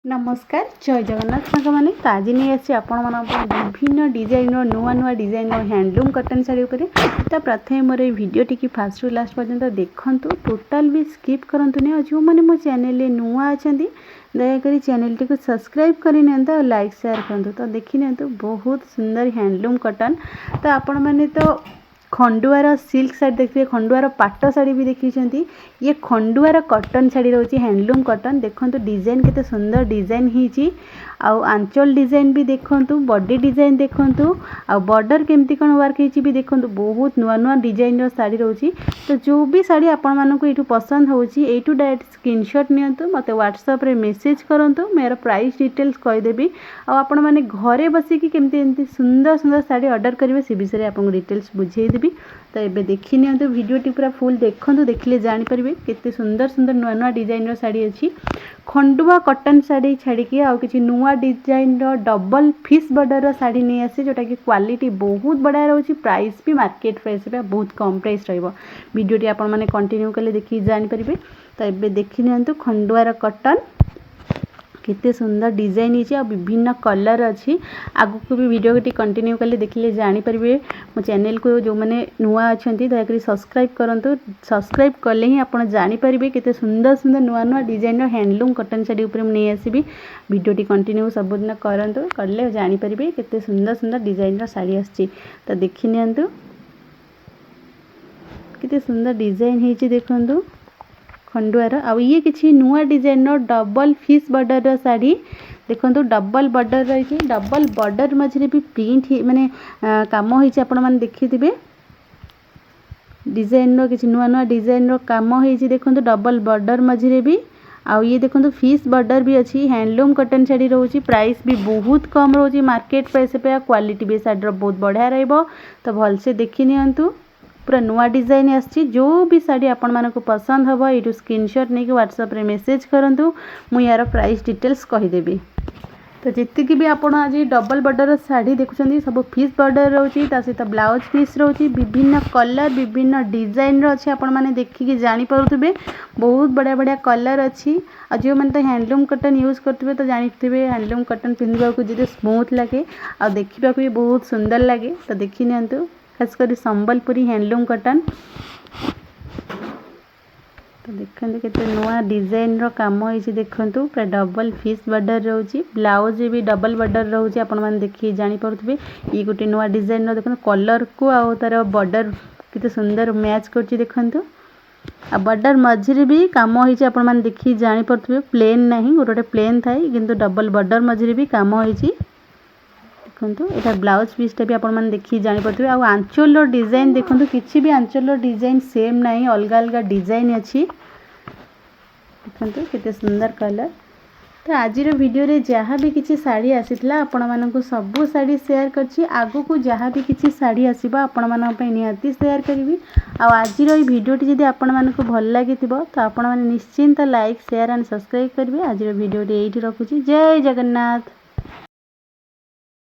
नमस्कार जय जगन्नाथ साथी तो आज नहीं आसी आपण विभिन्न डिजाइन नुआ नुआ डिजाइन हैंडलूम कटन साड़ी उपरे तो प्रथम मोर वीडियो टी फास्ट रु लास्ट पर्यंत देखूँ टोटाल भी स्किप करंतु नहीं जो मैंने मो चैनल नुआ अच्छा दयाकोरी चैनल टी सब्सक्राइब करनी और लाइक शेयर करूँ तो देखी बहुत सुंदर हैंडलूम कटन तो आपण मैंने तो खंडुआर सिल्क साड़ी देखिए खंडुआर पाट साड़ी भी देखी ये खंडुआर कटन साड़ी रोचे हैंडलूम कटन देखो डिजाइन केते सुंदर डिजाइन ही आंचल डिजाइन भी देखु बॉडी डिजाइन देखु आ बॉर्डर केमती कौन वर्क होती भी देखु बहुत नुआ नुआ डिजाइन साड़ी रोची तो जो भी साड़ी आपण मानक ये पसंद होची एटू डायरेक्ट स्क्रीनशॉट नियंतु मते व्हाट्सएप रे मेसेज करंतु मेरा प्राइस डिटेल्स कहीदेवी आपण माने घरे बसिकी केमती एमती सुंदर सुंदर साड़ी ऑर्डर करेंगे से विषय आपको डिटेल्स बुझेदेवी तो ये देखी नि वीडियो पूरा फुल देखु देखिले जानीपर केते सुंदर सुंदर नुआ नुआ डिजाइन साड़ी अच्छी खंडुआ कटन साड़ी छाड़ी आउ कि नुआ design double fish border sari नहीं आसी जोटा कि क्वालिटी बहुत बढ़िया रोची प्राइस भी मार्केट प्राइस बहुत कम प्राइस वीडियोटी आपण माने कंटिन्यू कले देखी जानीपर तो ये देखी नि खंडुआर कटन केते सुंदर डिजाइन है विभिन्न कलर अच्छी आगु को भी वीडियो टी कंटिन्यू कले देखिले जानीपर मो चैनल को जो मैंने नुआ अच्छा दयाकोरी सब्सक्राइब करूँ सब्सक्राइब कले ही आप जानीपर केते सुंदर सुंदर नुआ नुआ डिजाइन हैंडलूम कटन साड़ी उपर नहीं आसबि वीडियोटी कंटिन्यू सबुदिन करूँ कले जानीपर केते सुंदर सुंदर डिजाइन साड़ी आसी तो देखी नि केते सुंदर डिजाइन है देखु खंडुआर आउ ये किसी नुआ design double fish border sari देखो डबल बॉर्डर रही डबल बॉर्डर मझे भी प्रिंट माने काम होती आपण मैंने देखिथे डिजाइन किसी नुआ नुआ डिजाइन काम होती देखो डबल बॉर्डर मझे भी आउ ये देखो फिश बॉर्डर भी अच्छी हैंडलूम कटन साड़ी रोची प्राइस भी बहुत कम रोची मार्केट प्राइस पे क्वालिटी भी साड़ी बहुत बढ़िया रहिबो तो भलसे देखी नियंतु पूरा नुआ डिजाइन आसी जो भी साड़ी आपण मानक पसंद हम ये स्क्रीनशॉट नहीं व्हाट्सएप रे मेसेज करूँ मु यार प्राइस डिटेल्स कहीदेवी तो जी भी आप आज डबल बॉर्डर साड़ी देखुं सब फिश बॉर्डर रोची सहित ब्लाउज पीस रोची विभिन्न कलर विभिन्न डिजाइन अच्छे आपण मैंने देखिकी जानीपे बहुत बढ़िया बढ़िया कलर अच्छी और जो मैंने तो हैंडलूम कटन यूज करते तो जानीथे हैंडलूम कटन पिंधा जो स्मूथ लगे और देखा भी बहुत सुंदर लगे तो देखी नि खासकर संबलपुरी हैंडलूम कटन तो देखते केते नुआ डिजाइन काम होती देखु पूरा डबल फिश बॉर्डर रोची ब्लाउज भी डबल बॉर्डर रोचे आपण मैंने देखिए जानीपे ये गोटे नुआ डिजाइन देखो कलर को आउ तार बॉर्डर केते सुंदर मैच कर देखु आ बॉर्डर मझे भी काम होती आपण मैंने देखिए जानीपे प्लेन नहीं गोटे प्लेन थाए किंतु डबल बॉर्डर मझे भी काम होती देखो यहाँ ब्लाउज पीसटा भी आपण मैंने देखिए जानीपे आंचल डिजाइन देखो किसी भी आंचल डिजाइन सेम नहीं अलग अलग डिजाइन अच्छी देखो केते सुंदर कलर तो आज वीडियो रे जहाँ भी किसी साड़ी आसीला आपण मानक सबू साड़ी शेयर करछि आगो को जहाँ भी किसी साड़ी आसीबा आपण मानक पे निहाती शेयर करी आज भिडियोटी जदि आपण मानक भल लगी तो आपण माने निश्चिंत लाइक शेयर एंड सब्सक्राइब करेंगे आज भिडियोटी यही रखुछि जय जगन्नाथ।